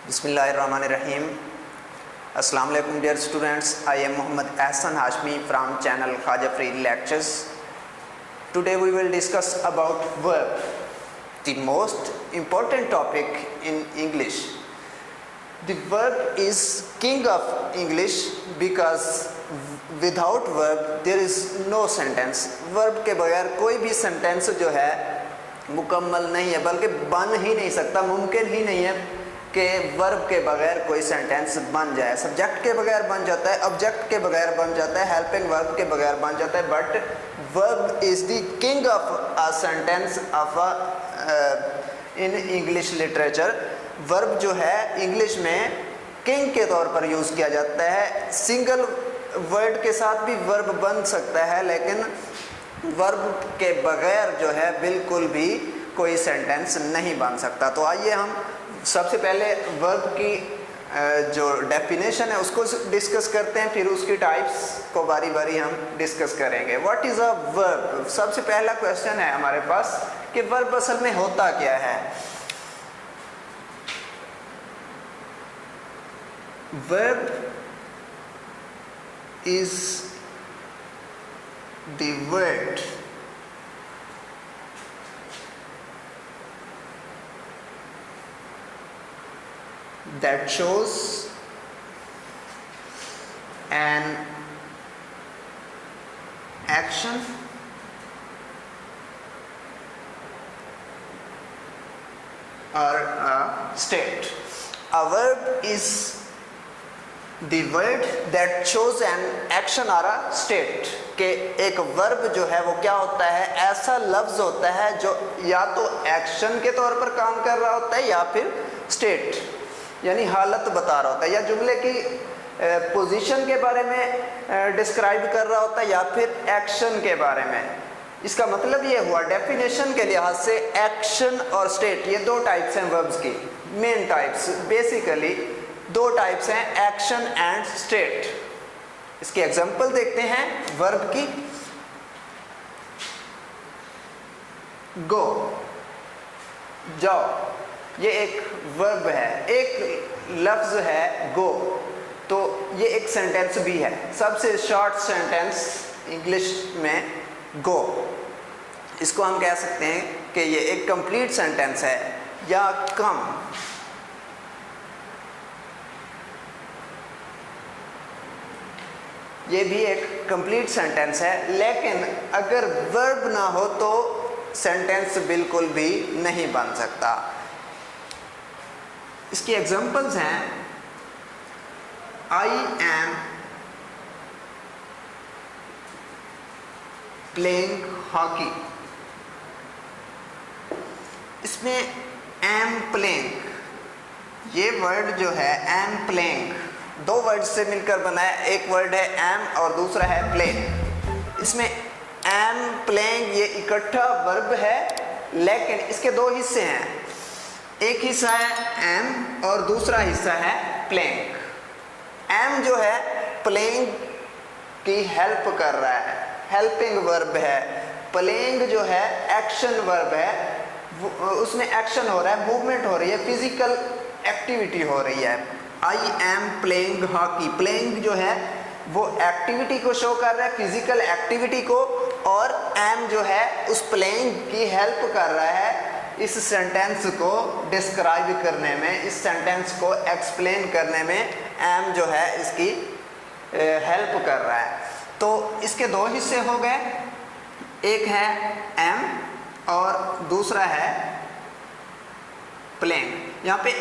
Bismillahirrahmanirrahim. Assalamu alaikum dear students. I am Muhammad Ahsan Hashmi from channel Khaja Free Lectures. Today we will discuss about verb, the most important topic in English. The verb is king of English because without verb there is no sentence. Verb के बगैर कोई भी sentence जो है मुकम्मल नहीं है, बल्कि बन ही नहीं सकता, मुमकिन ही नहीं है कि वर्ब के बगैर कोई सेंटेंस बन जाए। सब्जेक्ट के बगैर बन जाता है, ऑब्जेक्ट के बगैर बन जाता है, हेल्पिंग वर्ब के बगैर बन जाता है, but verb is the king of a sentence of in English literature. Verb जो है इंग्लिश में किंग के तौर पर यूज़ किया जाता है। सिंगल वर्ड के साथ भी वर्ब बन सकता है, लेकिन वर्ब के बगैर जो है बिल्कुल भी कोई सेंटेंस नहीं बन सकता। तो आइए हम सबसे पहले वर्ब की जो डेफिनेशन है उसको डिस्कस करते हैं, फिर उसकी टाइप्स को बारी बारी हम डिस्कस करेंगे। What is a verb? सबसे पहला क्वेश्चन है हमारे पास कि वर्ब असल में होता क्या है। Verb is the word that shows an action or a state. A verb is the word that shows an action or a state. कि एक वर्ब जो है वो क्या होता है, ऐसा लफ्ज़ होता है जो या तो एक्शन के तौर पर काम कर रहा होता है या फिर स्टेट यानी हालत बता रहा होता है, या जुमले की पोजीशन के बारे में डिस्क्राइब कर रहा होता है या फिर एक्शन के बारे में। इसका मतलब ये हुआ डेफिनेशन के लिहाज से एक्शन और स्टेट ये दो टाइप्स हैं वर्ब्स की, मेन टाइप्स। बेसिकली दो टाइप्स हैं, एक्शन एंड स्टेट। इसकी एग्जांपल देखते हैं वर्ब की। गो, जाओ, ये एक वर्ब है, एक लफ्ज़ है गो, तो ये एक सेंटेंस भी है। सबसे शॉर्ट सेंटेंस इंग्लिश में गो, इसको हम कह सकते हैं कि ये एक कंप्लीट सेंटेंस है। या कम, ये भी एक कंप्लीट सेंटेंस है, लेकिन अगर वर्ब ना हो तो सेंटेंस बिल्कुल भी नहीं बन सकता। इसकी एग्जांपल्स हैं आई एम प्लेइंग हॉकी। इसमें एम प्लेइंग ये वर्ड जो है एम प्लेइंग दो वर्ड से मिलकर बना है। एक वर्ड है एम और दूसरा है प्लेइंग। इसमें एम प्लेइंग ये इकट्ठा वर्ब है, लेकिन इसके दो हिस्से हैं, एक हिस्सा है एम और दूसरा हिस्सा है प्लेइंग। एम जो है प्लेइंग की हेल्प कर रहा है, हेल्पिंग वर्ब है। प्लेइंग जो है एक्शन वर्ब है, उसमें एक्शन हो रहा है, मूवमेंट हो रही है, फिजिकल एक्टिविटी हो रही है। I am playing hockey, playing जो है वो एक्टिविटी को शो कर रहा है, फिजिकल एक्टिविटी को, और एम जो है उस प्लेइंग की हेल्प कर रहा है इस सेंटेंस को डिस्क्राइब करने में, इस सेंटेंस को एक्सप्लेन करने में एम जो है इसकी हेल्प कर रहा है। तो इसके दो हिस्से हो गए, एक है एम और दूसरा है प्लेइंग। यहाँ पे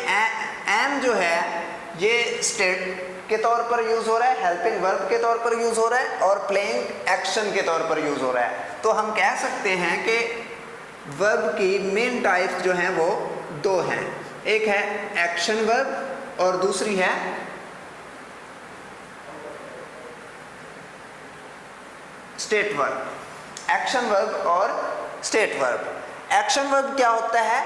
एम जो है ये स्टेट के तौर पर यूज़ हो रहा है, हेल्पिंग वर्ब के तौर पर यूज़ हो रहा है, और प्लेइंग एक्शन के तौर पर यूज़ हो रहा है। तो हम कह सकते हैं कि वर्ब की मेन टाइप्स जो हैं वो दो हैं, एक है एक्शन वर्ब और दूसरी है स्टेट वर्ब। एक्शन वर्ब और स्टेट वर्ब। एक्शन वर्ब क्या होता है?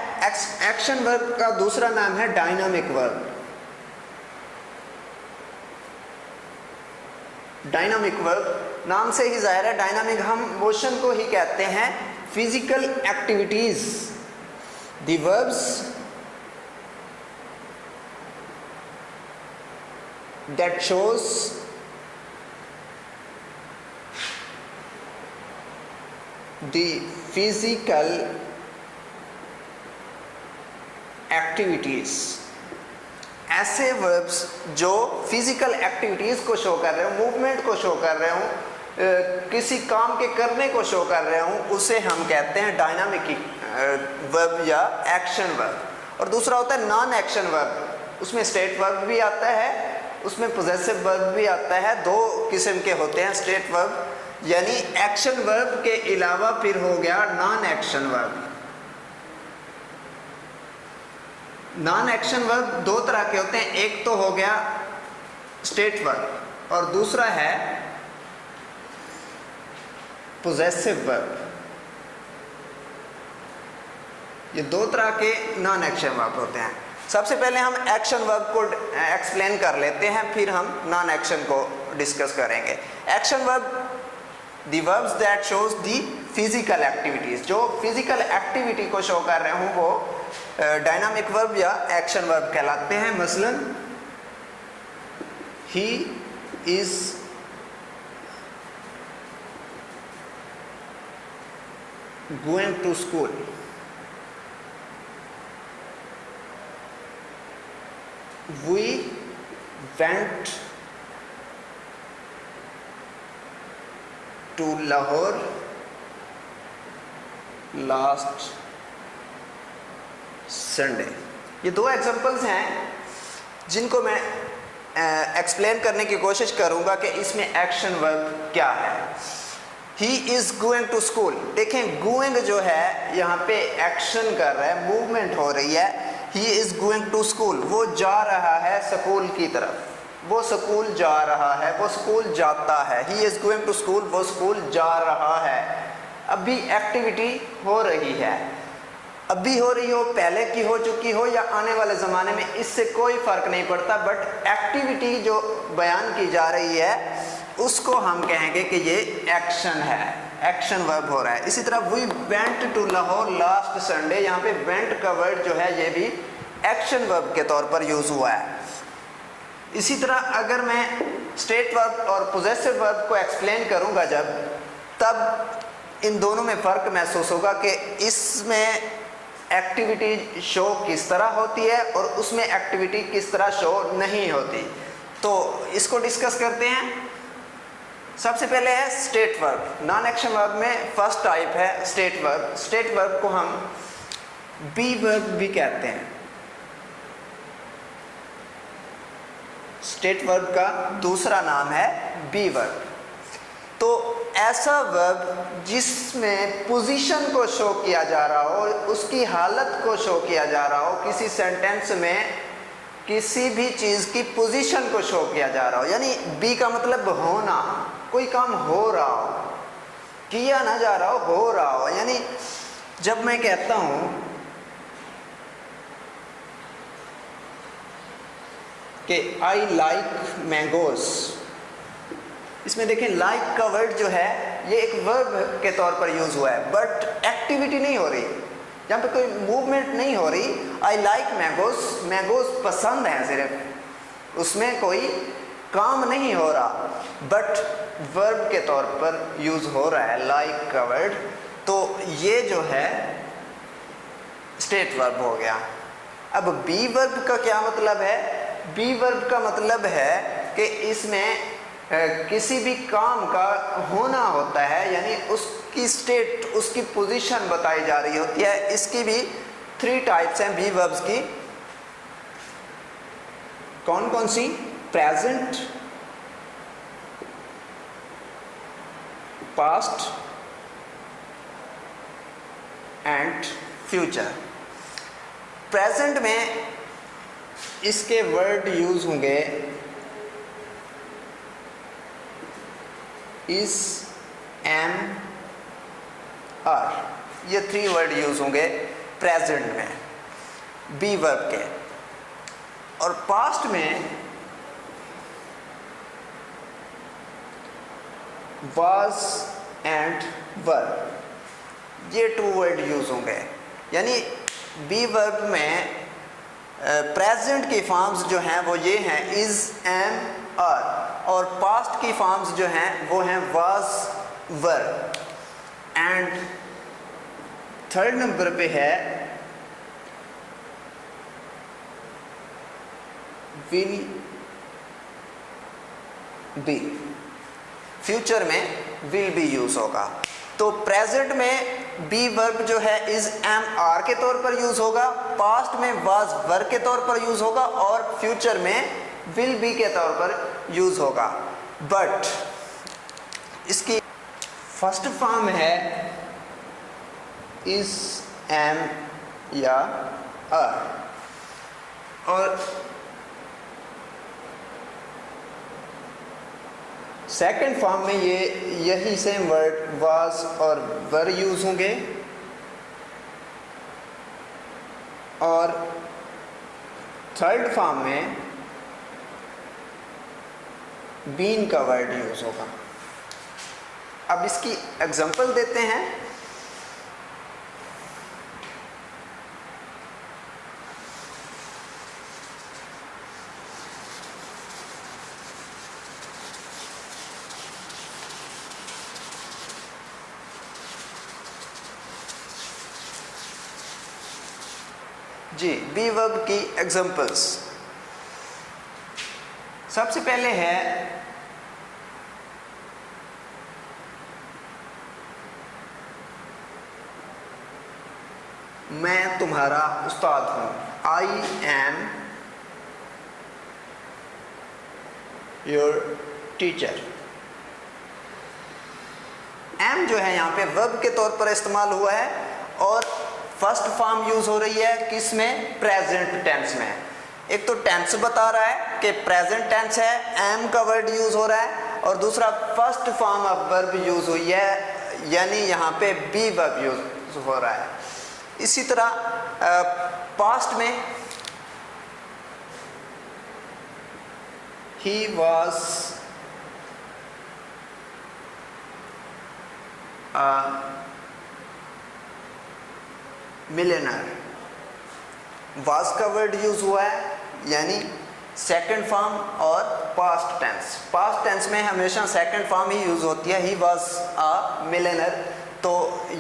एक्शन वर्ब का दूसरा नाम है डायनामिक वर्ब। डायनामिक वर्ब नाम से ही जाहिर है, डायनामिक हम मोशन को ही कहते हैं, physical activities. The verbs that shows the physical activities। ऐसे वर्ब्स जो फिजिकल एक्टिविटीज़ को शो कर रहे हो, मूवमेंट को शो कर रहे हो, किसी काम के करने को शो कर रहे हो, उसे हम कहते हैं डायनामिक वर्ब या एक्शन वर्ब। और दूसरा होता है नॉन एक्शन वर्ब, उसमें स्टेट वर्ब भी आता है, उसमें पोजेसिव वर्ब भी आता है। दो किस्म के होते हैं स्टेट वर्ब, यानी एक्शन वर्ब के अलावा फिर हो गया non action verb. Non action verb दो तरह के होते हैं, एक तो हो गया स्टेट वर्ब और दूसरा है पोजेसिव वर्ब। ये दो तरह के नॉन एक्शन वर्ब होते हैं। सबसे पहले हम एक्शन वर्ब को एक्सप्लेन कर लेते हैं, फिर हम नॉन एक्शन को डिस्कस करेंगे। Action verb the verbs that shows the physical activities, जो फिजिकल एक्टिविटी को शो कर रहे हों वो डायनामिक वर्ब या एक्शन वर्ब कहलाते हैं। मसलन he is going to school, we went to Lahore last Sunday. ये दो एग्जांपल्स हैं जिनको मैं एक्सप्लेन करने की कोशिश करूंगा कि इसमें एक्शन वर्ब क्या है। He is going to school, देखें गोइंग जो है यहाँ पे एक्शन कर रहा है, मूवमेंट हो रही है। He is going to school, वो जा रहा है स्कूल की तरफ, वो स्कूल जा रहा है, वो स्कूल जाता है। He is going to school, वो स्कूल जा रहा है। अभी एक्टिविटी हो रही है, अभी हो रही हो, पहले की हो चुकी हो या आने वाले ज़माने में, इससे कोई फ़र्क नहीं पड़ता, बट एक्टिविटी जो बयान की जा रही है उसको हम कहेंगे कि ये एक्शन है, एक्शन वर्ब हो रहा है। इसी तरह we went to Lahore last Sunday, यहाँ पे वेंट का वर्ड जो है ये भी एक्शन वर्ब के तौर पर यूज़ हुआ है। इसी तरह अगर मैं स्टेट वर्ब और पोजेसिव वर्ब को एक्सप्लेन करूँगा जब, तब इन दोनों में फ़र्क महसूस होगा कि इसमें एक्टिविटी शो किस तरह होती है और उसमें एक्टिविटी किस तरह शो नहीं होती। तो इसको डिस्कस करते हैं। सबसे पहले है state verb. Non action verb में फर्स्ट टाइप है स्टेट वर्ब। स्टेट वर्ब को हम बी वर्ब भी कहते हैं। स्टेट वर्ब का दूसरा नाम है बी वर्ब। तो ऐसा वर्ब जिसमें पोजीशन को शो किया जा रहा हो, उसकी हालत को शो किया जा रहा हो, किसी सेंटेंस में किसी भी चीज़ की पोजीशन को शो किया जा रहा हो, यानी बी का मतलब होना, कोई काम हो रहा हो, किया ना जा रहा हो रहा हो। यानी जब मैं कहता हूँ कि आई लाइक मैंगोस, इसमें देखें लाइक का वर्ड जो है ये एक वर्ब के तौर पर यूज़ हुआ है, बट एक्टिविटी नहीं हो रही, यहाँ पे कोई मूवमेंट नहीं हो रही। आई लाइक मैंगोस, मैंगोस पसंद है सिर्फ, उसमें कोई काम नहीं हो रहा, बट वर्ब के तौर पर यूज़ हो रहा है लाइक का वर्ड। तो ये जो है स्टेट वर्ब हो गया। अब बी वर्ब का क्या मतलब है? बी वर्ब का मतलब है कि इसमें किसी भी काम का होना होता है, यानी उसकी स्टेट, उसकी पोजीशन बताई जा रही होती है। इसकी भी 3 टाइप्स हैं बी वर्ब्स की। कौन कौन सी? Present, past and future. Present में इसके वर्ड यूज होंगे इज, एम, आर, ये 3 वर्ड यूज होंगे प्रेजेंट में बी वर्ब के। और पास्ट में वाज एंड वर, ये 2 वर्ड यूज होंगे। यानी बी वर्ब में प्रेजेंट की फॉर्म्स जो हैं वो ये हैं इज़, एम, आर, और पास्ट की फॉर्म्स जो हैं वो हैं was, were. And third number पे है विल बी। फ्यूचर में विल बी यूज होगा। तो प्रेजेंट में बी वर्ब जो है इज, एम, आर के तौर पर यूज होगा, पास्ट में वाज, वर के तौर पर यूज होगा, और फ्यूचर में विल बी के तौर पर यूज होगा। बट इसकी फर्स्ट फॉर्म है इज, एम या आर, और सेकंड फॉर्म में ये यही सेम वर्ड वाज और वर यूज होंगे, और थर्ड फॉर्म में बीन का वर्ड यूज होगा। अब इसकी एग्जांपल देते हैं। जी, बी वर्ब की एग्जांपल्स। सबसे पहले है मैं तुम्हारा उस्ताद हूं, I am your teacher. Am जो है यहाँ पे वर्ब के तौर पर इस्तेमाल हुआ है, और फर्स्ट फॉर्म यूज हो रही है किस में, प्रेजेंट टेंस में। एक तो टेंस बता रहा है कि प्रेजेंट टेंस है, एम का वर्ड यूज हो रहा है, और दूसरा first form of verb use हुई है, यानी यहाँ पे बी वर्ब यूज हो रहा है। इसी तरह पास्ट में ही वॉज मिलियनर, वाज का वर्ड यूज हुआ है, यानी सेकंड फॉर्म और पास्ट टेंस। पास्ट टेंस में हमेशा सेकंड फॉर्म ही यूज होती है, ही वाज अ मिलियनर। तो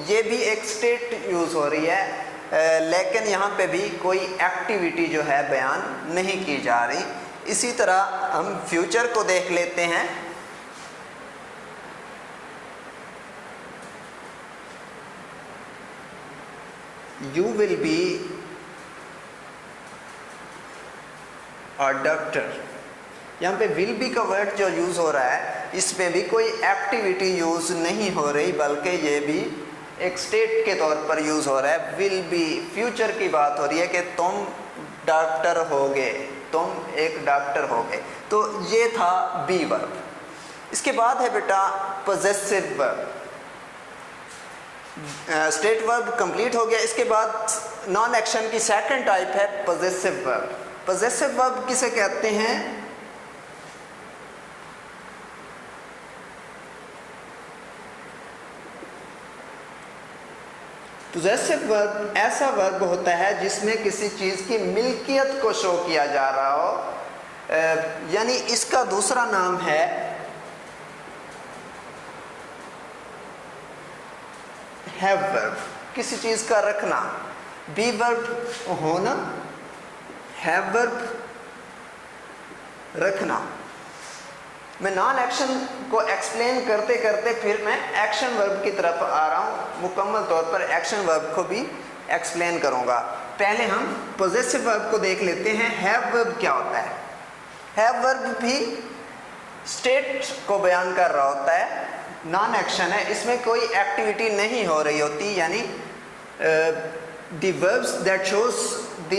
ये भी एक स्टेट यूज हो रही है, लेकिन यहाँ पे भी कोई एक्टिविटी जो है बयान नहीं की जा रही। इसी तरह हम फ्यूचर को देख लेते हैं। You will be a doctor। यहाँ पे will be का वर्ड जो यूज़ हो रहा है, इसमें भी कोई एक्टिविटी यूज़ नहीं हो रही, बल्कि ये भी एक स्टेट के तौर पर यूज़ हो रहा है। will be फ्यूचर की बात हो रही है कि तुम डॉक्टर होगे, तुम एक डॉक्टर होगे। तो ये था बी वर्ब। इसके बाद है बेटा possessive verb. State verb complete हो गया। इसके बाद नॉन एक्शन की सेकंड टाइप है पोजेसिव वर्ब। पोजेसिव वर्ब किसे कहते हैं? पोजेसिव वर्ब ऐसा वर्ब होता है जिसमें किसी चीज़ की मिल्कियत को शो किया जा रहा हो, यानी इसका दूसरा नाम है हैव वर्ब, किसी चीज़ का रखना। बी वर्ब होना, हैव वर्ब रखना। मैं नॉन एक्शन को एक्सप्लेन करते करते फिर मैं एक्शन वर्ब की तरफ आ रहा हूँ। मुकम्मल तौर पर एक्शन वर्ब को भी एक्सप्लेन करूँगा। पहले हम पोजेसिव वर्ब को देख लेते हैं। हैव वर्ब क्या होता है? हैव वर्ब भी स्टेट को बयान कर रहा होता है, नॉन एक्शन है, इसमें कोई एक्टिविटी नहीं हो रही होती, यानी the verbs that shows the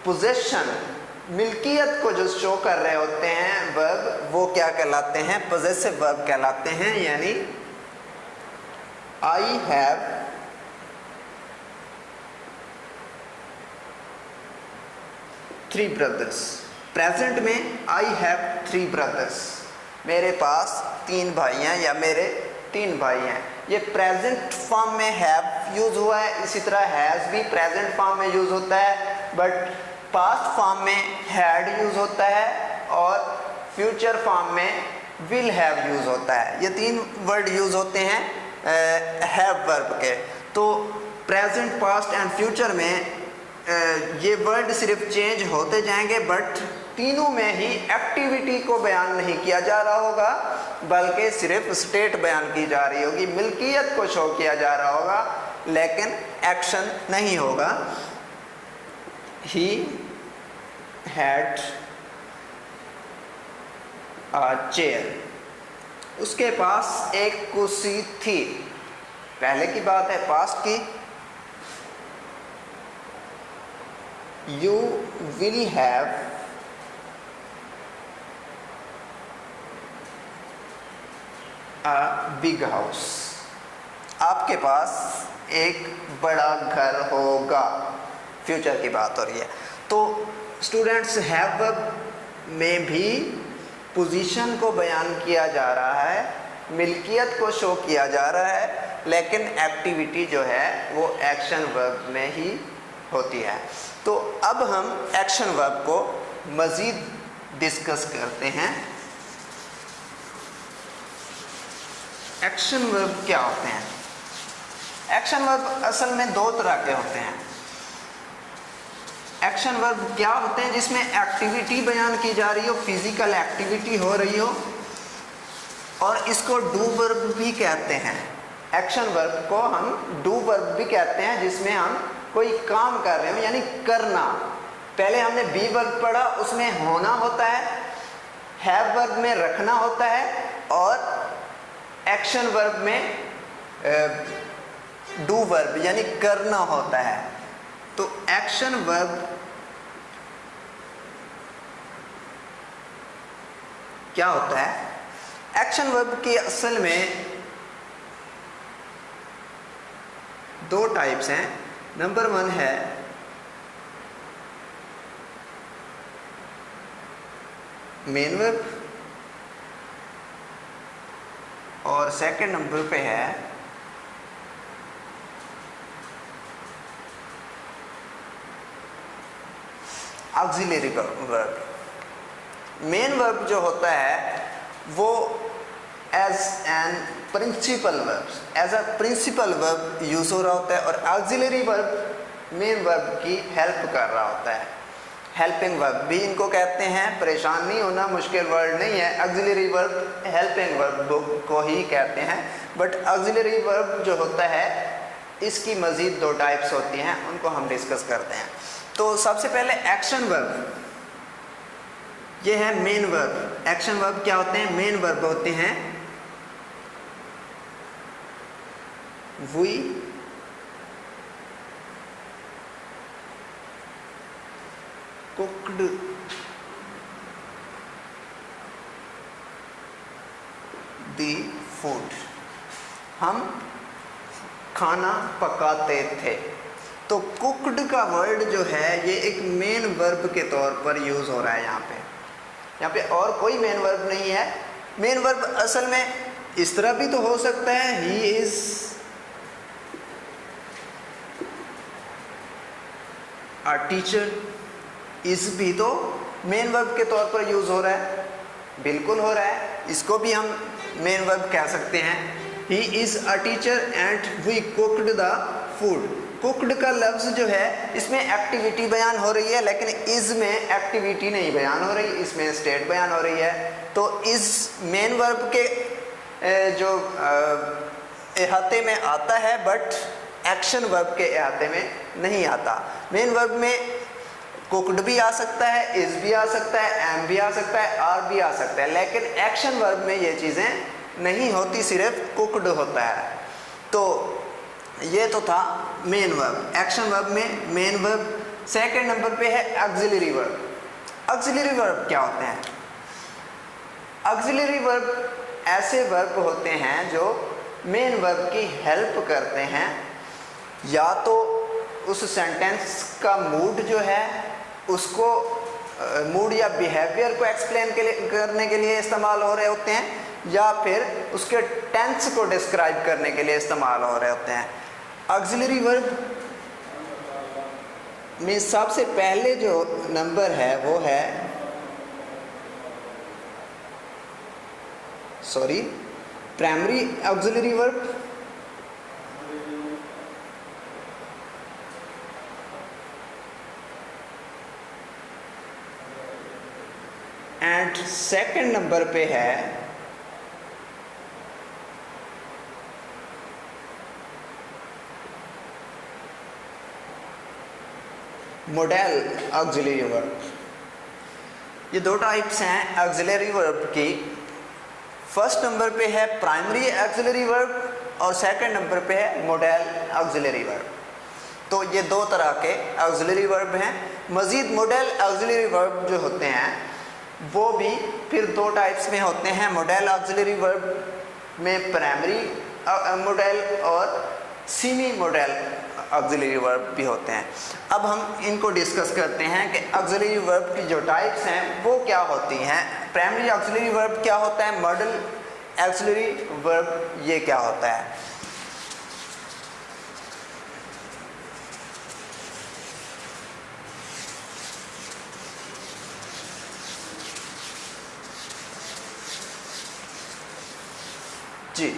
possession, मिल्कियत को जो शो कर रहे होते हैं वर्ब, वो क्या कहलाते हैं? पोजेसिव वर्ब कहलाते हैं। यानी I have three brothers. Present में आई हैव थ्री ब्रदर्स, मेरे पास 3 भाई हैं या मेरे 3 भाई हैं। ये प्रेजेंट फॉर्म में हैव यूज हुआ है। इसी तरह हैज़ भी प्रेजेंट फॉर्म में यूज होता है, बट पास्ट फॉर्म में हैड यूज होता है और फ्यूचर फॉर्म में विल हैव यूज होता है। ये तीन वर्ड यूज होते हैं हैव वर्ब के। तो प्रेजेंट, पास्ट एंड फ्यूचर में ये वर्ड सिर्फ चेंज होते जाएंगे, बट तीनों में ही एक्टिविटी को बयान नहीं किया जा रहा होगा, बल्कि सिर्फ स्टेट बयान की जा रही होगी, मिल्कियत को शो किया जा रहा होगा, लेकिन एक्शन नहीं होगा। ही हैड अ चेयर, उसके पास एक कुर्सी थी। पहले की बात है, पास्ट की। You will have a big house, आपके पास एक बड़ा घर होगा। फ्यूचर की बात हो रही है। तो स्टूडेंट्स, हैव वर्ब में भी पोजीशन को बयान किया जा रहा है, मिल्कियत को शो किया जा रहा है, लेकिन एक्टिविटी जो है वो एक्शन वर्ब में ही होती है। तो अब हम एक्शन वर्ब को मज़ीद डिस्कस करते हैं। एक्शन वर्ब क्या होते हैं? एक्शन वर्ब असल में दो तरह के होते हैं। एक्शन वर्ब क्या होते हैं? जिसमें एक्टिविटी बयान की जा रही हो, फिजिकल एक्टिविटी हो रही हो, और इसको डू वर्ब भी कहते हैं। एक्शन वर्ब को हम डू वर्ब भी कहते हैं, जिसमें हम कोई काम कर रहे हो, यानी करना। पहले हमने बी वर्ब पढ़ा, उसमें होना होता है, हैव वर्ब में रखना होता है, और एक्शन वर्ब में डू वर्ब यानी करना होता है। तो एक्शन वर्ब क्या होता है? एक्शन वर्ब की असल में दो टाइप्स हैं। नंबर 1 है मेन वर्ब, और सेकंड नंबर पे है ऑक्सिलरी वर्ब। मेन वर्ब जो होता है वो as an principal verb, as a principal verb use हो रहा होता है, और ऑक्सिलरी वर्ब मेन वर्ब की हेल्प कर रहा होता है। हेल्पिंग वर्ब भी इनको कहते हैं, परेशान नहीं होना, मुश्किल वर्ड नहीं है। ऑक्सिलरी वर्ब हेल्पिंग वर्ब को ही कहते हैं। बट ऑक्सिलरी वर्ब जो होता है इसकी मज़ीद दो टाइप्स होती हैं, उनको हम डिस्कस करते हैं। तो सबसे पहले एक्शन वर्ब, ये है मेन वर्ब। एक्शन वर्ब क्या होते हैं? मेन वर्ब होते हैं वी, कुक्ड, दी फूड, हम खाना पकाते थे। तो कुक्ड का वर्ड जो है ये एक मेन वर्ब के तौर पर यूज हो रहा है यहाँ पे और कोई मेन वर्ब नहीं है। मेन वर्ब असल में इस तरह भी तो हो सकता है, ही इज अ टीचर, इस भी तो मेन वर्ब के तौर पर यूज हो रहा है, बिल्कुल हो रहा है। इसको भी हम मेन वर्ब कह सकते हैं। He is a teacher and we cooked the food. Cooked का लफ्ज़ जो है इसमें एक्टिविटी बयान हो रही है, लेकिन इज में एक्टिविटी नहीं बयान हो रही, इसमें स्टेट बयान हो रही है। तो इस मेन वर्ब के जो अहाते में आता है, बट एक्शन वर्ब के अहाते में नहीं आता। मेन वर्ब में कुक्ड भी आ सकता है, इज भी आ सकता है, एम भी आ सकता है, आर भी आ सकता है, लेकिन एक्शन वर्ब में ये चीज़ें नहीं होती, सिर्फ कुक्ड होता है। तो ये तो था मेन वर्ब। एक्शन वर्ब में मेन वर्ब। सेकंड नंबर पे है ऑक्सिलरी वर्ब। ऑक्सिलरी वर्ब क्या होते हैं? ऑक्सिलरी वर्ब ऐसे वर्ब होते हैं जो मेन वर्ब की हेल्प करते हैं, या तो उस सेंटेंस का मूड जो है उसको मूड या बिहेवियर को एक्सप्लेन करने के लिए इस्तेमाल हो रहे होते हैं, या फिर उसके टेंस को डिस्क्राइब करने के लिए इस्तेमाल हो रहे होते हैं। ऑक्सिलरी वर्ब में सबसे पहले जो नंबर है वो है primary auxiliary verb, and second number पे है मॉडल ऑक्सिलरी वर्ब। ये दो टाइप्स हैं ऑक्सिलरी वर्ब की। फर्स्ट नंबर पे है प्राइमरी ऑक्सिलरी वर्ब और सेकंड नंबर पे है मॉडल ऑक्सिलरी वर्ब। तो ये दो तरह के ऑक्सिलरी वर्ब हैं। मज़ीद मॉडल ऑक्सिलरी वर्ब जो होते हैं वो भी फिर दो टाइप्स में होते हैं। मॉडल ऑक्सिलरी वर्ब में प्राइमरी मॉडल और सेमी मॉडल ऑक्सिलरी वर्ब भी होते हैं। अब हम इनको डिस्कस करते हैं कि ऑक्सिलरी वर्ब की जो टाइप्स हैं वो क्या होती हैं। प्राइमरी ऑक्सिलरी वर्ब क्या होता है, मॉडल ऑक्सिलरी वर्ब ये क्या होता है। जी,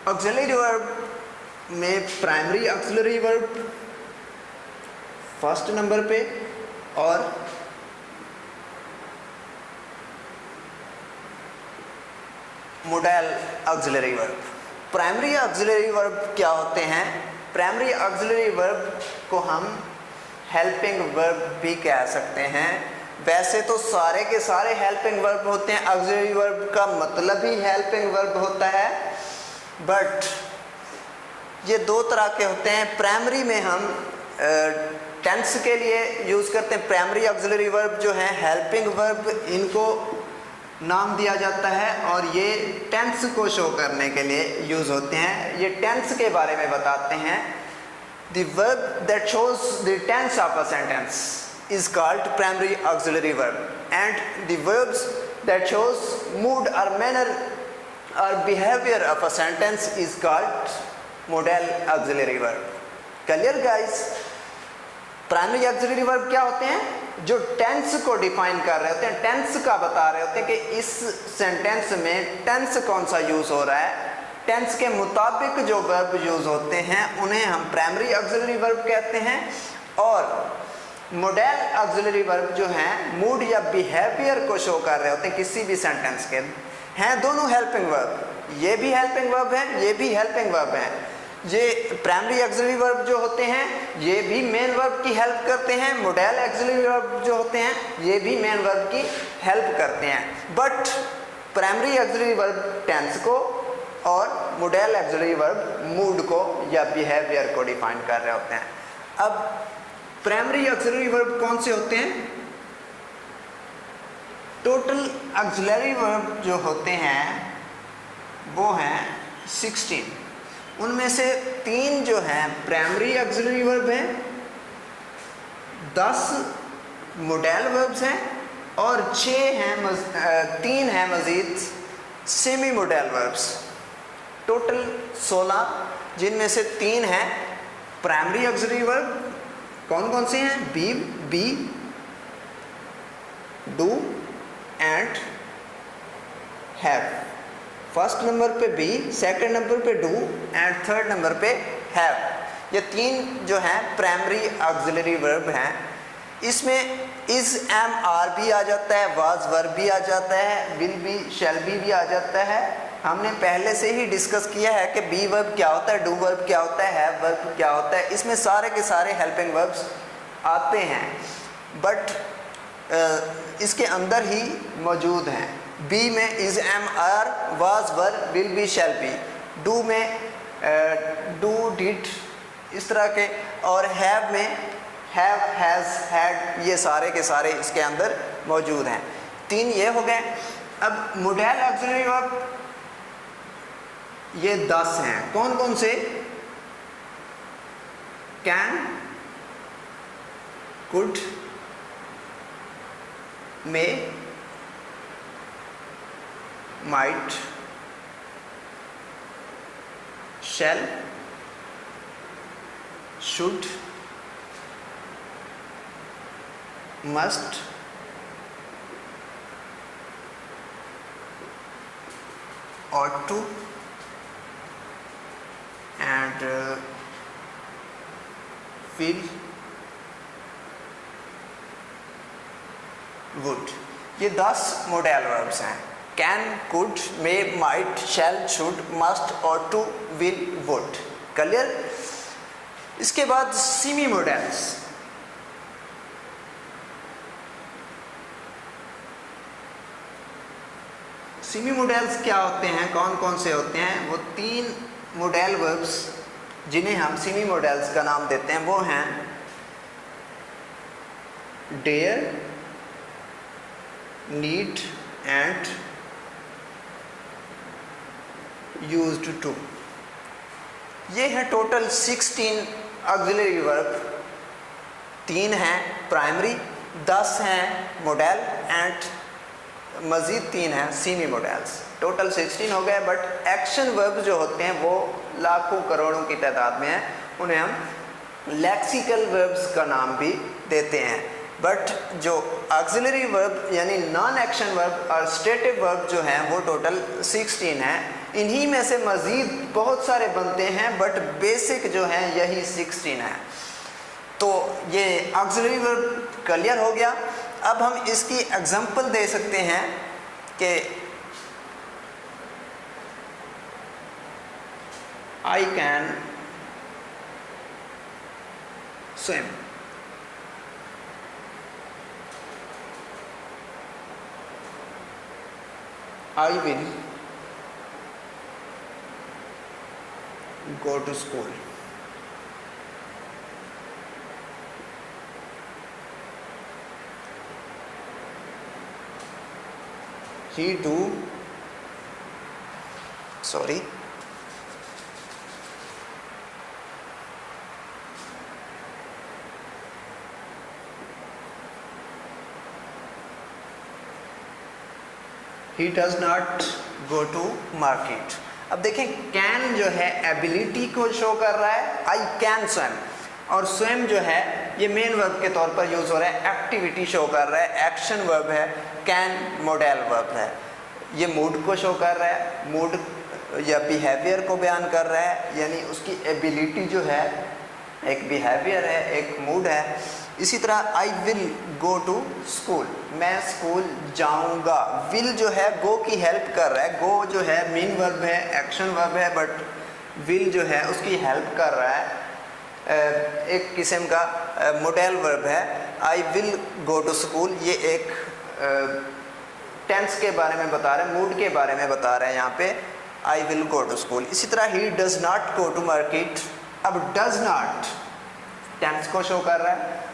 ऑक्सिलरी वर्ब में primary auxiliary verb first number पे और model auxiliary verb. Primary auxiliary verb क्या होते हैं? प्राइमरी ऑक्सिलरी वर्ब को हम हेल्पिंग वर्ब भी कह सकते हैं। वैसे तो सारे के सारे हेल्पिंग वर्ब होते हैं, ऑक्सिलरी वर्ब का मतलब ही हेल्पिंग वर्ब होता है, बट ये दो तरह के होते हैं। प्राइमरी में हम टेंस के लिए यूज़ करते हैं। प्राइमरी ऑक्सिलरी वर्ब जो है हेल्पिंग वर्ब, इनको नाम दिया जाता है और ये टेंस को शो करने के लिए यूज़ होते हैं। ये टेंस के बारे में बताते हैं। The verb that shows the tense of a sentence is called primary auxiliary verb, and the verbs that shows mood or manner or behavior of a sentence is called modal auxiliary verb. Clear guys? Primary auxiliary verb क्या होते हैं? जो tense को define कर रहे होते हैं, tense का बता रहे होते हैं कि इस सेंटेंस में टेंस कौन सा यूज़ हो रहा है। टेंस के मुताबिक जो वर्ब यूज़ होते हैं उन्हें हम प्राइमरी ऑक्सिलरी वर्ब कहते हैं। और मॉडल ऑक्सिलरी वर्ब जो हैं मूड या बिहेवियर को शो कर रहे होते हैं किसी भी सेंटेंस के, हैं दोनों हेल्पिंग वर्ब। ये भी हेल्पिंग वर्ब है, ये भी हेल्पिंग वर्ब है। ये प्राइमरी ऑक्सिलरी वर्ब जो होते हैं ये भी मेन वर्ब की हेल्प करते हैं। मॉडल ऑक्सिलरी वर्ब जो होते हैं ये भी मेन वर्ब की हेल्प करते हैं। But primary auxiliary verb tense को और मॉडल ऑक्सिलरी वर्ब मूड को या बिहेवियर को डिफाइन कर रहे होते हैं। अब प्राइमरी ऑक्सिलरी वर्ब कौन से होते हैं? टोटल ऑक्सिलरी वर्ब जो होते हैं वो हैं 16। उनमें से 3 जो हैं प्राइमरी ऑक्सिलरी वर्ब हैं, 10 मॉडल वर्ब्स हैं और 3 हैं मज़ीद सेमी मॉडल वर्ब्स। टोटल 16, जिनमें से 3 हैं प्राइमरी ऑक्सिलरी वर्ब। कौन कौन से हैं? Be, do and have. First number पे बी, सेकंड नंबर पे डू एंड थर्ड नंबर पे हैव। ये 3 जो हैं प्राइमरी ऑक्सिलरी वर्ब हैं। इसमें इज, एम, आर भी आ जाता है, वाज वर्ब भी आ जाता है, विल बी, शैल भी आ जाता है। हमने पहले से ही डिस्कस किया है कि बी वर्ब क्या होता है, डू वर्ब क्या होता है, हैव वर्ब क्या होता है। इसमें सारे के सारे हेल्पिंग वर्ब्स आते हैं, बट इसके अंदर ही मौजूद हैं। बी में is, am, are, was verb, will be, shall be. Do में डू, डिड, इस तरह के। और हैव में हैव, हैज़, हैड, ये सारे के सारे इसके अंदर मौजूद हैं। 3 ये हो गए। अब मॉडल ऑक्सिलरी वर्ब ये 10 हैं। कौन कौन से? Can, could, may, might, shall, should, must, ought to, and will, would। ये 10 मॉडल वर्ब्स हैं। Can, could, may, might, shall, should, must, ought to, will, would। Clear? इसके बाद सेमी मॉडल्स। सेमी मॉडल्स क्या होते हैं, कौन कौन से होते हैं? वो 3 मॉडल वर्ब्स जिन्हें हम सेमी मॉडल्स का नाम देते हैं वो हैं dare, need and used to. ये है टोटल 16 ऑक्सिलरी वर्ब। 3 हैं प्राइमरी, 10 हैं मॉडल एंड मज़ीद 3 हैं सेमी मॉडल्स। टोटल 16 हो गए। बट एक्शन वर्ब जो होते हैं वो लाखों करोड़ों की तादाद में हैं। उन्हें हम लेक्सिकल वर्ब्स का नाम भी देते हैं। बट जो ऑक्सिलरी वर्ब यानी नॉन एक्शन वर्ब और स्टेटिव वर्ब जो हैं वो टोटल 16 हैं। इन्हीं में से मज़ीद बहुत सारे बनते हैं बट बेसिक जो हैं यही 16 हैं। तो ये ऑक्सिलरी वर्ब क्लियर हो गया। अब हम इसकी एग्जांपल दे सकते हैं कि I can swim, I will go to school, he do, sorry, he does not go to market। अब देखें कैन जो है एबिलिटी को शो कर रहा है, आई कैन स्विम, और स्विम जो है ये मेन वर्ब के तौर पर यूज़ हो रहा है, एक्टिविटी शो कर रहा है, एक्शन वर्ब है, कैन मॉडल वर्ब है। ये मूड को शो कर रहा है, मूड या बिहेवियर को बयान कर रहा है, यानी उसकी एबिलिटी जो है एक बिहेवियर है, एक मूड है। इसी तरह I will go to school, मैं स्कूल जाऊंगा। विल जो है गो की हेल्प कर रहा है, गो जो है मेन वर्ब है, एक्शन वर्ब है, बट विल जो है उसकी हेल्प कर रहा है, एक किस्म का मॉडल वर्ब है। I will go to school ये एक टेंस के बारे में बता रहे हैं, मूड के बारे में बता रहे हैं यहाँ पे, I will go to school. इसी तरह he does not go to market. अब डज नॉट टेंस को शो कर रहा है,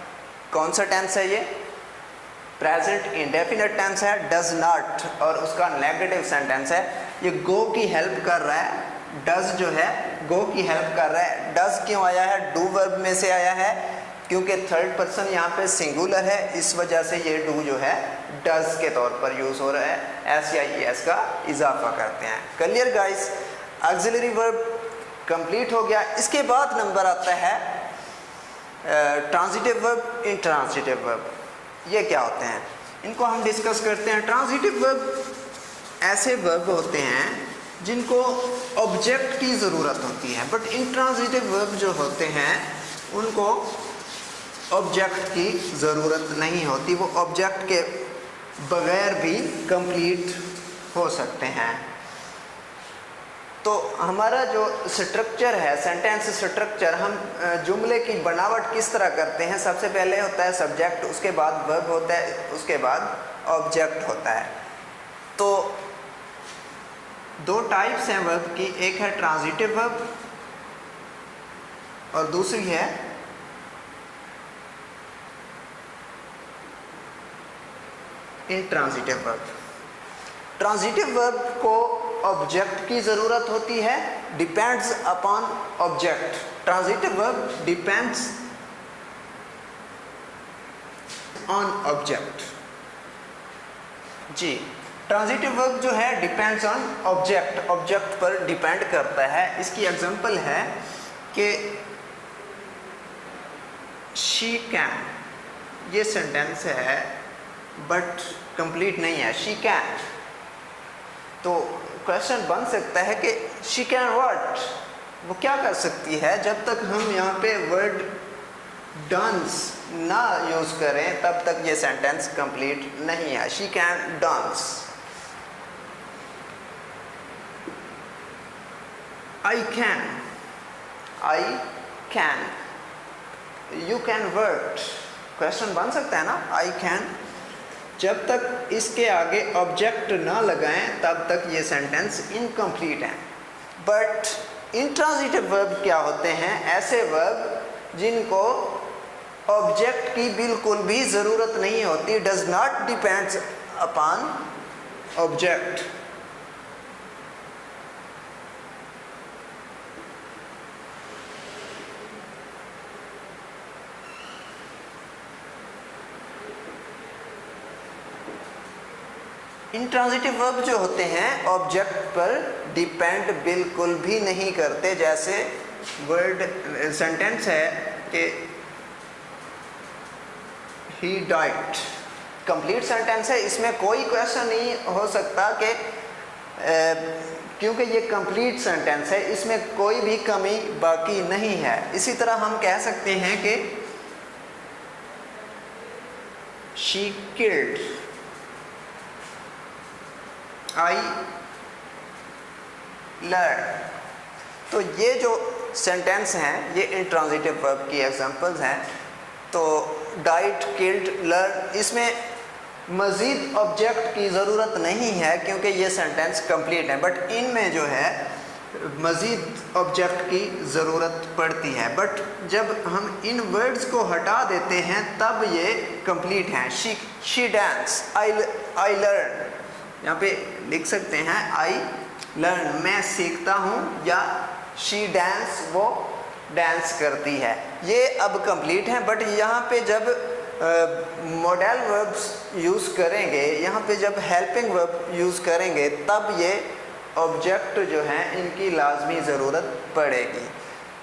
कौन सा टेंस है ये? प्रेजेंट इंडेफिनिट टेंस है डज नॉट, और उसका नेगेटिव सेंटेंस है। ये गो की हेल्प कर रहा है, डज जो है गो की हेल्प कर रहा है। डज क्यों आया है? डू वर्ब में से आया है, क्योंकि थर्ड पर्सन यहाँ पे सिंगुलर है, इस वजह से ये डू जो है डज के तौर पर यूज़ हो रहा है, एस या ई एस का इजाफा करते हैं। Clear guys? Auxiliary verb complete हो गया। इसके बाद नंबर आता है ट्रांजिटिव वर्ब, इंट्रांजिटिव वर्ब। ये क्या होते हैं इनको हम डिस्कस करते हैं। ट्रांजिटिव वर्ब ऐसे वर्ब होते हैं जिनको ऑब्जेक्ट की ज़रूरत होती है, बट इंट्रांजिटिव वर्ब जो होते हैं उनको ऑब्जेक्ट की ज़रूरत नहीं होती, वो ऑब्जेक्ट के बगैर भी कंप्लीट हो सकते हैं। तो हमारा जो स्ट्रक्चर है, सेंटेंस स्ट्रक्चर, हम जुमले की बनावट किस तरह करते हैं? सबसे पहले होता है सब्जेक्ट, उसके बाद वर्ब होता है, उसके बाद ऑब्जेक्ट होता है। तो 2 टाइप्स हैं वर्ब की, एक है ट्रांजिटिव वर्ब और दूसरी है इंट्रांजिटिव वर्ब। ट्रांजिटिव वर्ब को ऑब्जेक्ट की ज़रूरत होती है, depends upon object. Transitive verb depends on object. जी, ट्रांजिटिव वर्ब जो है डिपेंड्स ऑन ऑब्जेक्ट, ऑब्जेक्ट पर डिपेंड करता है। इसकी एग्जांपल है कि शी कैन, ये सेंटेंस है बट कंप्लीट नहीं है, शी कैन। तो क्वेश्चन बन सकता है कि शी कैन व्हाट, वो क्या कर सकती है। जब तक हम यहाँ पे वर्ड डांस ना यूज करें तब तक ये सेंटेंस कंप्लीट नहीं है। She can dance. I can, I can, you can work. Question बन सकता है ना, आई कैन। जब तक इसके आगे ऑब्जेक्ट ना लगाएं तब तक ये सेंटेंस इनकम्प्लीट है। बट इंट्रांजिटिव वर्ब क्या होते हैं? ऐसे वर्ब जिनको ऑब्जेक्ट की बिल्कुल भी ज़रूरत नहीं होती, does not depends upon object. Intransitive verb जो होते हैं ऑब्जेक्ट पर डिपेंड बिल्कुल भी नहीं करते। जैसे वर्ड सेंटेंस है कि ही डाइड, कंप्लीट सेंटेंस है, इसमें कोई क्वेश्चन नहीं हो सकता कि क्योंकि ये कंप्लीट सेंटेंस है, इसमें कोई भी कमी बाकी नहीं है। इसी तरह हम कह सकते हैं कि शी किल्ड, आई लर्न। तो ये जो सेंटेंस हैं ये इंट्रांजिटिव वर्ब की एग्जांपल्स हैं। तो डाइट, किल्ड, लर्न, इसमें मज़ीद ऑब्जेक्ट की ज़रूरत नहीं है क्योंकि ये सेंटेंस कंप्लीट है। बट इनमें जो है मज़ीद ऑब्जेक्ट की ज़रूरत पड़ती है। बट जब हम इन वर्ड्स को हटा देते हैं तब ये कंप्लीट हैं। शी डांस, आई लर्न, यहाँ पे लिख सकते हैं आई लर्न, मैं सीखता हूँ, या शी डांस, वो डांस करती है। ये अब कंप्लीट है। बट यहाँ पे जब मॉडल वर्ब्स यूज़ करेंगे, यहाँ पे जब हेल्पिंग वर्ब यूज़ करेंगे तब ये ऑब्जेक्ट जो हैं इनकी लाजमी ज़रूरत पड़ेगी।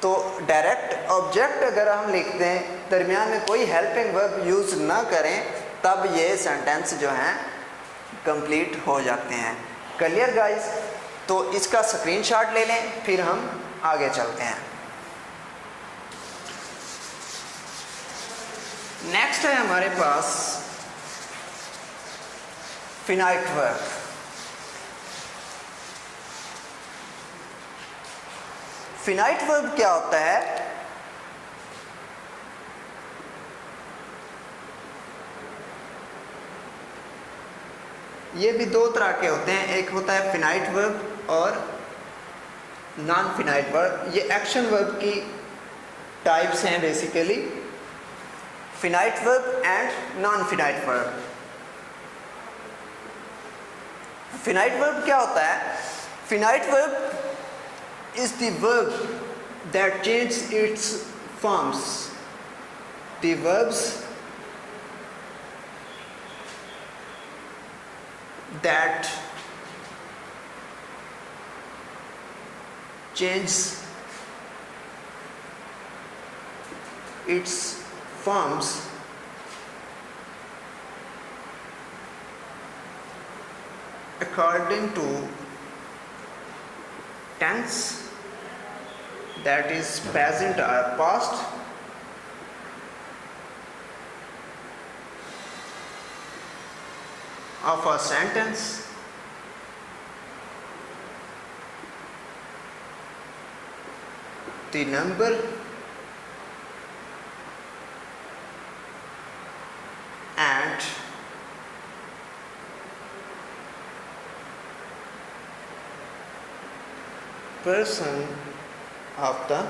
तो डायरेक्ट ऑब्जेक्ट अगर हम लिखते हैं, दरमियान में कोई हेल्पिंग वर्ब यूज़ ना करें, तब ये सेंटेंस जो हैं कंप्लीट हो जाते हैं। Clear guys? तो इसका स्क्रीनशॉट ले लें, फिर हम आगे चलते हैं। नेक्स्ट है हमारे पास फिनाइट वर्ब। फिनाइट वर्ब क्या होता है? ये भी दो तरह के होते हैं, एक होता है फिनाइट वर्ब और नॉन फिनाइट वर्ब। ये एक्शन वर्ब की टाइप्स हैं basically, finite verb and non finite verb. Finite verb क्या होता है? Finite verb is the verb that change its forms. The verbs that change its forms according to tense, that is present or past, of a sentence, the number and person of the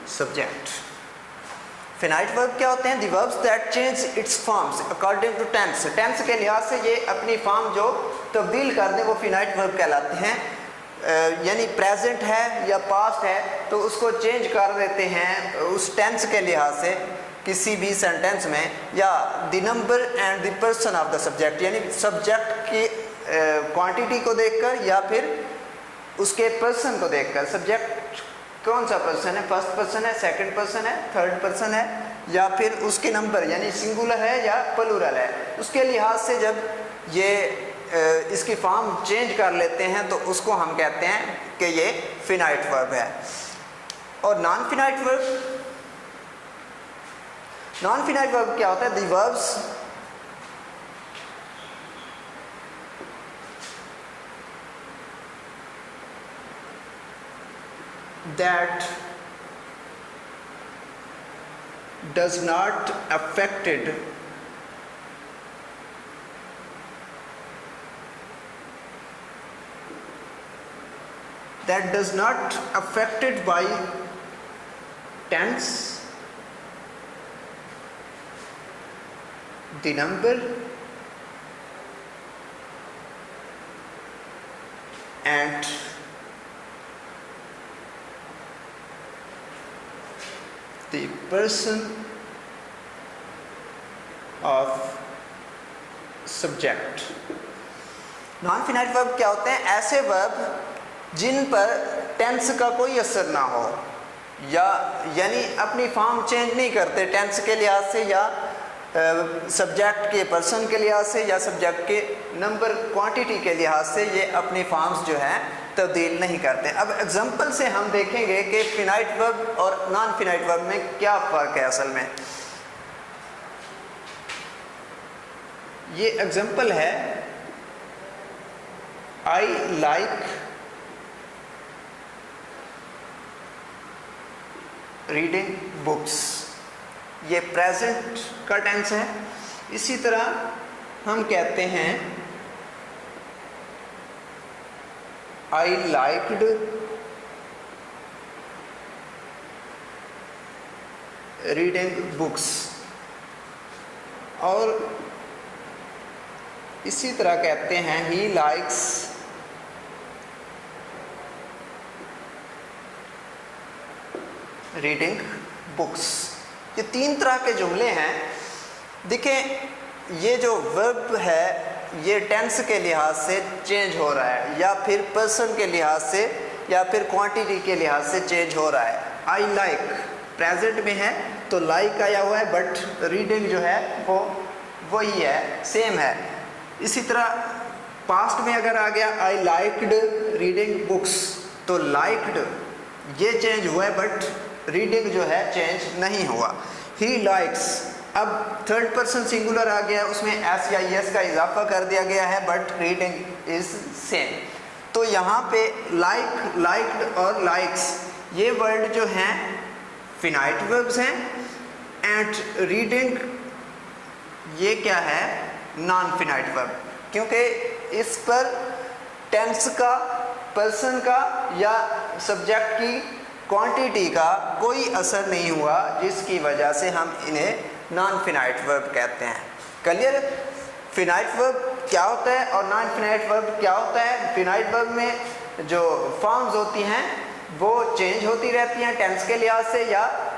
subject। Finite verb क्या होते हैं? The verbs that change its forms according to tense. Tense के लिहाज से ये अपनी form जो तब्दील कर दें वो फिनाइट वर्ब कहलाते हैं। यानी प्रेजेंट है या पास्ट है तो उसको चेंज कर देते हैं उस टेंस के लिहाज से। किसी भी सेंटेंस में, या the number and the person of the subject, यानी सब्जेक्ट की क्वांटिटी को देखकर या फिर उसके पर्सन को देखकर, सब्जेक्ट कौन सा पर्सन है, फर्स्ट पर्सन है, सेकंड पर्सन है, थर्ड पर्सन है, या फिर उसके नंबर यानी सिंगुलर है या प्लूरल है, उसके लिहाज से जब ये इसकी फॉर्म चेंज कर लेते हैं तो उसको हम कहते हैं कि ये फिनाइट वर्ब है। और नॉन फिनाइट वर्ब क्या होता है? The verbs that does not affected by tense, the number and the person of subject। Non finite verb क्या होते हैं? ऐसे वर्ब जिन पर टेंस का कोई असर ना हो, या यानी अपनी फॉर्म चेंज नहीं करते टेंस के लिहाज से, या सब्जेक्ट के पर्सन के लिहाज से, या सब्जेक्ट के नंबर क्वांटिटी के लिहाज से ये अपनी फॉर्म्स जो हैं तब्दील नहीं करते। अब एग्जांपल से हम देखेंगे कि फिनाइट वर्ब और नॉन फिनाइट वर्ब में क्या फ़र्क है असल में। ये एग्जांपल है, आई लाइक रीडिंग बुक्स, ये प्रेजेंट का टेंस है। इसी तरह हम कहते हैं आई लाइक्ड रीडिंग बुक्स, और इसी तरह कहते हैं ही लाइक्स रीडिंग बुक्स। ये तीन तरह के जुमले हैं। देखें, ये जो वर्ब है ये टेंस के लिहाज से चेंज हो रहा है, या फिर पर्सन के लिहाज से, या फिर क्वांटिटी के लिहाज से चेंज हो रहा है। आई लाइक प्रेजेंट में है तो लाइक आया हुआ है, बट रीडिंग जो है वो वही है, सेम है। इसी तरह पास्ट में अगर आ गया आई लाइक्ड रीडिंग बुक्स, तो लाइक्ड ये चेंज हुआ है, बट रीडिंग जो है चेंज नहीं हुआ। ही लाइक्स, अब थर्ड पर्सन सिंगुलर आ गया, उसमें एस या एस का इजाफा कर दिया गया है, बट रीडिंग इज सेम। तो यहाँ पे लाइक, लाइक्ड और लाइक्स ये वर्ड जो हैं फिनाइट वर्ब्स हैं, एंड रीडिंग ये क्या है? नॉन फिनाइट वर्ब, क्योंकि इस पर टेंस का, पर्सन का या सब्जेक्ट की क्वांटिटी का कोई असर नहीं हुआ, जिसकी वजह से हम इन्हें नॉन फिनाइट वर्ब कहते हैं। क्लियर? फिनाइट वर्ब क्या होता है और नॉन फिनाइट वर्ब क्या होता है? फिनाइट वर्ब में जो फॉर्म्स होती हैं वो चेंज होती रहती हैं टेंस के लिहाज से या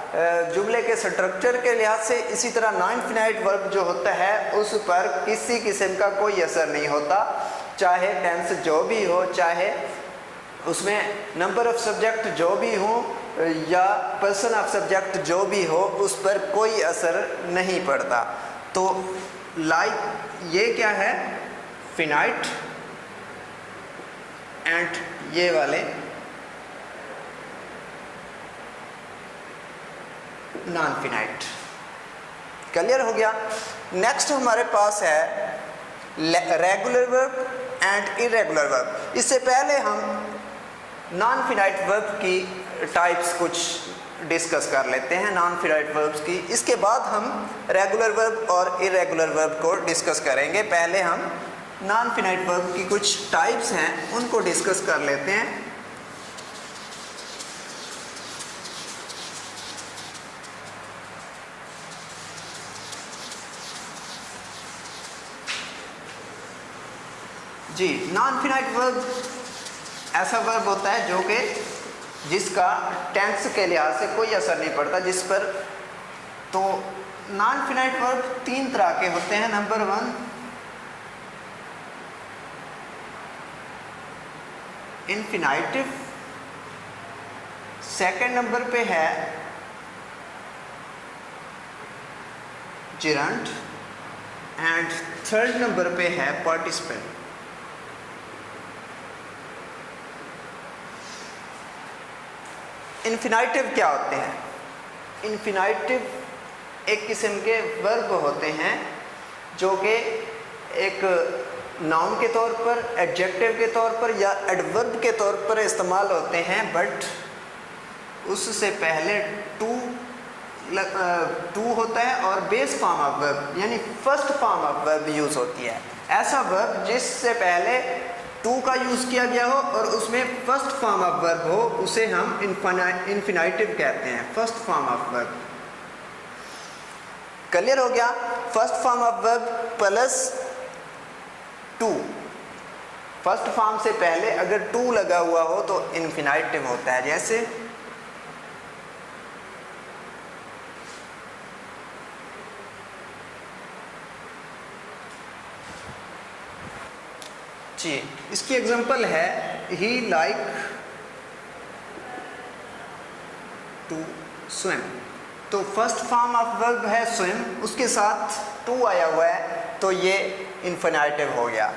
जुमले के स्ट्रक्चर के लिहाज से। इसी तरह नॉन फिनाइट वर्ब जो होता है उस पर किसी किस्म का कोई असर नहीं होता, चाहे टेंस जो भी हो, चाहे उसमें नंबर ऑफ सब्जेक्ट जो भी हो, या पर्सन ऑफ सब्जेक्ट जो भी हो, उस पर कोई असर नहीं पड़ता। तो लाइक ये क्या है? फिनाइट, एंड ये वाले नॉन फिनाइट। क्लियर हो गया? नेक्स्ट हमारे पास है regular verb and irregular verb. इससे पहले हम नॉन फिनाइट वर्ब की टाइप्स कुछ डिस्कस कर लेते हैं, नॉन फिनाइट वर्ब्स की। इसके बाद हम रेगुलर वर्ब और इरेगुलर वर्ब को डिस्कस करेंगे। पहले हम नॉन फिनाइट वर्ब की कुछ टाइप्स हैं उनको डिस्कस कर लेते हैं। जी, नॉन फिनाइट वर्ब ऐसा वर्ब होता है जो कि जिसका टेंस के लिहाज से कोई असर नहीं पड़ता, जिस पर तो नॉन फिनाइट वर्ब 3 तरह के होते हैं। नंबर 1 इनफिनाइटिव, सेकंड नंबर पे है जिरंट एंड थर्ड नंबर पे है पार्टिसिपल। इनफिनाइटिव क्या होते हैं? इनफिनाइटिव एक किस्म के वर्ब होते हैं जो कि एक नाउन के तौर पर, एडजेक्टिव के तौर पर या एडवर्ब के तौर पर इस्तेमाल होते हैं, बट उससे पहले टू होता है और बेस फॉर्म ऑफ वर्ब यानी first form of verb use होती है। ऐसा वर्ब जिससे पहले टू का यूज़ किया गया हो और उसमें फर्स्ट फॉर्म ऑफ वर्ब हो, उसे हम इनफिनाइटिव कहते हैं, first form of verb. Clear हो गया? First form of verb plus two, first form से पहले अगर टू लगा हुआ हो तो इनफिनाइटिव होता है। जैसे जी, इसकी एग्जांपल है ही लाइक टू स्विम। तो फर्स्ट फॉर्म ऑफ वर्ब है स्विम, उसके साथ टू आया हुआ है तो ये इनफिनाइटिव हो गया।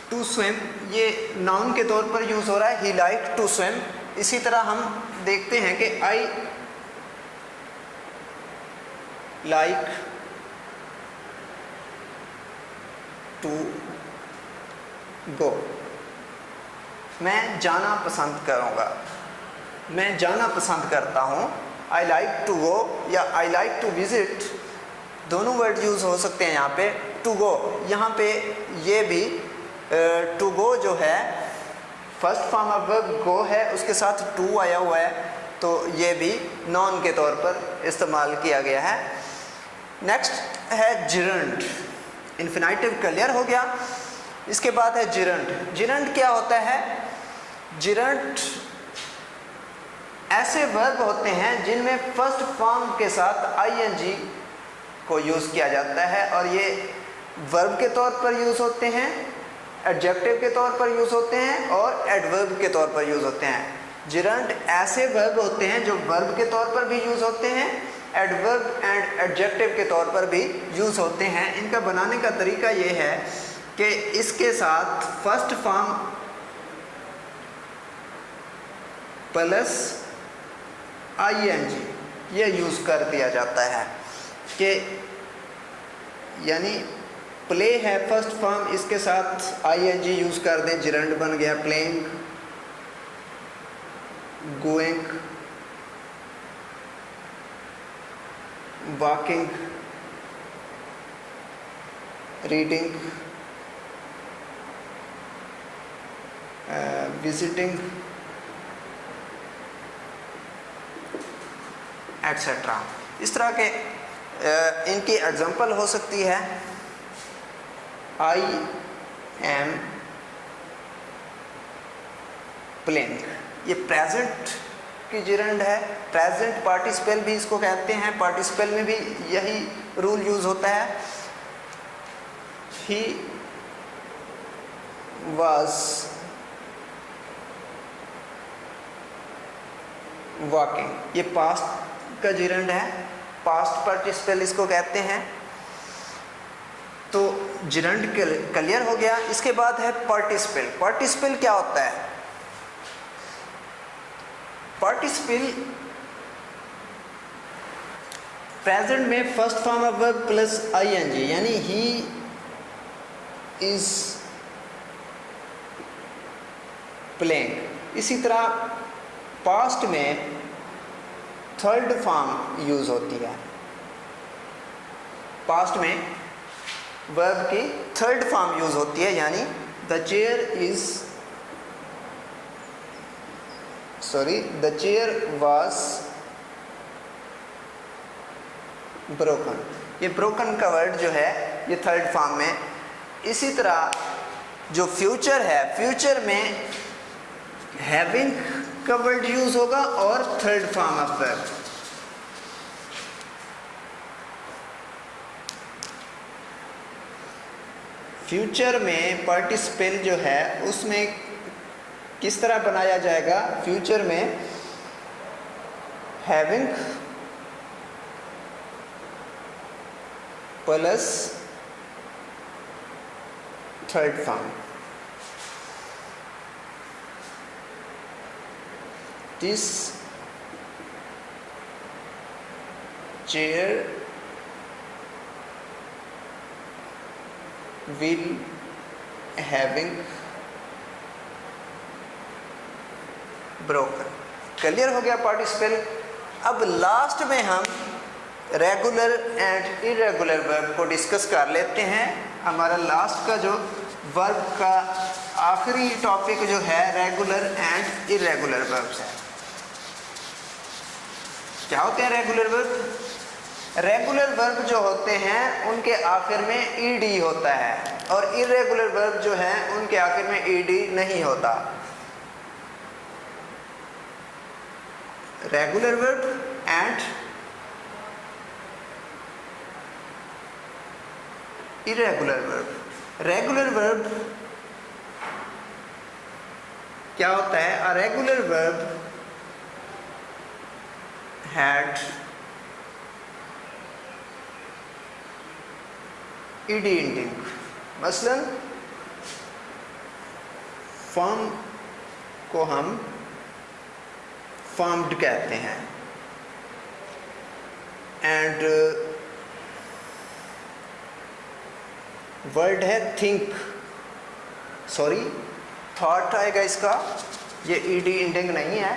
टू स्विम ये नाउन के तौर पर यूज़ हो रहा है, ही लाइक टू स्विम। इसी तरह हम देखते हैं कि आई लाइक टू गो, मैं जाना पसंद करूँगा, मैं जाना पसंद करता हूँ। आई लाइक टू गो या आई लाइक टू विज़िट, दोनों वर्ड यूज़ हो सकते हैं यहाँ पे। टू गो, यहाँ पे ये भी टू गो जो है फर्स्ट फॉर्म ऑफ वर्ब गो है, उसके साथ टू आया हुआ है, तो ये भी नॉन के तौर पर इस्तेमाल किया गया है। नेक्स्ट है जिरंट, इन्फिनाइटिव क्लियर हो गया। इसके बाद है जिरंट। जिरंट क्या होता है? जिरंट ऐसे वर्ब होते हैं जिनमें फर्स्ट फॉर्म के साथ आईएनजी को यूज़ किया जाता है और ये वर्ब के तौर पर यूज़ होते हैं, एडजेक्टिव के तौर पर यूज़ होते हैं और एडवर्ब के तौर पर यूज़ होते हैं। जिरंट ऐसे वर्ब होते हैं जो वर्ब के तौर पर भी यूज़ होते हैं, एडवर्ब एंड एडजेक्टिव के तौर पर भी यूज़ होते हैं। इनका बनाने का तरीका ये है कि इसके साथ फर्स्ट फॉर्म प्लस आईएनजी ये यूज़ कर दिया जाता है कि यानी प्ले है फर्स्ट फॉर्म, इसके साथ आईएनजी यूज़ कर दें, जिरंट बन गया playing, going, walking, reading, visiting etcetera. इस तरह के इनकी एग्जांपल हो सकती है आई एम प्लेइंग, ये प्रेजेंट की जिरंड है, प्रेजेंट पार्टिसिपल भी इसको कहते हैं, पार्टिसिपल में भी यही रूल यूज़ होता है। ही वाज वॉकिंग, ये पास्ट का जिरंड है, पास्ट पार्टिसिपल इसको कहते हैं। तो जिरंड क्लियर हो गया। इसके बाद है पार्टिसिपल। पार्टिसिपल क्या होता है? पार्टिसिपल प्रेजेंट में first form of verb plus ING यानी ही इज प्लेइंग। इसी तरह पास्ट में थर्ड फॉर्म यूज़ होती है, पास्ट में वर्ब की थर्ड फॉर्म यूज़ होती है यानी the chair is the chair was broken. ये ब्रोकन का वर्ड जो है ये थर्ड फॉर्म में। इसी तरह जो फ्यूचर है, फ्यूचर में हैविंग का वर्ड यूज होगा और third form of verb. Future में पार्टिसिपल जो है उसमें किस तरह बनाया जाएगा? फ्यूचर में having plus third form. This chair will having broken। Clear हो गया पार्टिसिपल। अब लास्ट में हम रेगुलर एंड इरेगुलर वर्ब को डिस्कस कर लेते हैं। हमारा लास्ट का जो वर्ब का आखिरी टॉपिक जो है रेगुलर एंड इरेगुलर वर्ब्स है। क्या होते हैं रेगुलर वर्ब? रेगुलर वर्ब जो होते हैं उनके आखिर में ईडी होता है और इरेगुलर वर्ब जो है उनके आखिर में ईडी नहीं होता। Regular verb and irregular verb. Regular verb क्या होता है? A regular verb had ED ending. मसलन फॉर्म को हम फॉर्म्ड कहते हैं एंड वर्ड है थिंक, सॉरी थॉट आएगा इसका, ये ईडी इंडिंग नहीं है।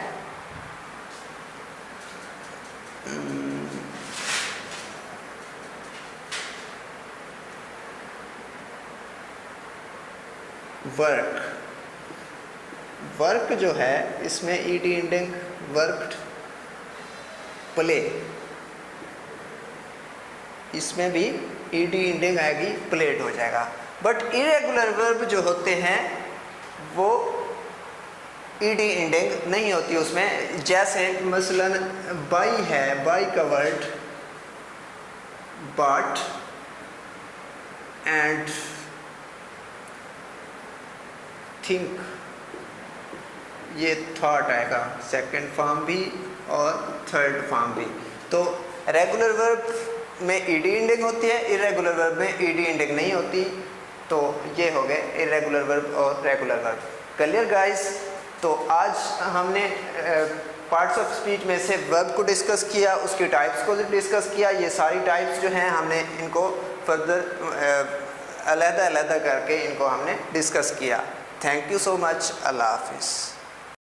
वर्क, वर्क जो है इसमें ईडी इंडिंग वर्कड। प्ले, इसमें भी ईडी इंडिंग आएगी, प्लेड हो जाएगा। बट इरेगुलर वर्ब जो होते हैं वो ईडी इंडिंग नहीं होती उसमें। जैसे मसलन बाई है, बाई का वर्ड बट एंड थिंक, ये थॉट आएगा, सेकंड फॉर्म भी और थर्ड फॉर्म भी। तो रेगुलर वर्ब में ईडी इंडिंग होती है, इरेगुलर वर्ब में ईडी इंडिंग नहीं होती। तो ये हो गए इरेगुलर वर्ब और रेगुलर वर्ब। Clear guys? तो आज हमने पार्ट्स ऑफ स्पीच में से वर्ब को डिस्कस किया, उसकी टाइप्स को डिस्कस किया। ये सारी टाइप्स जो हैं हमने इनको फर्दर अलग-अलग करके इनको हमने डिस्कस किया। Thank you so much. अल्लाह हाफिज़।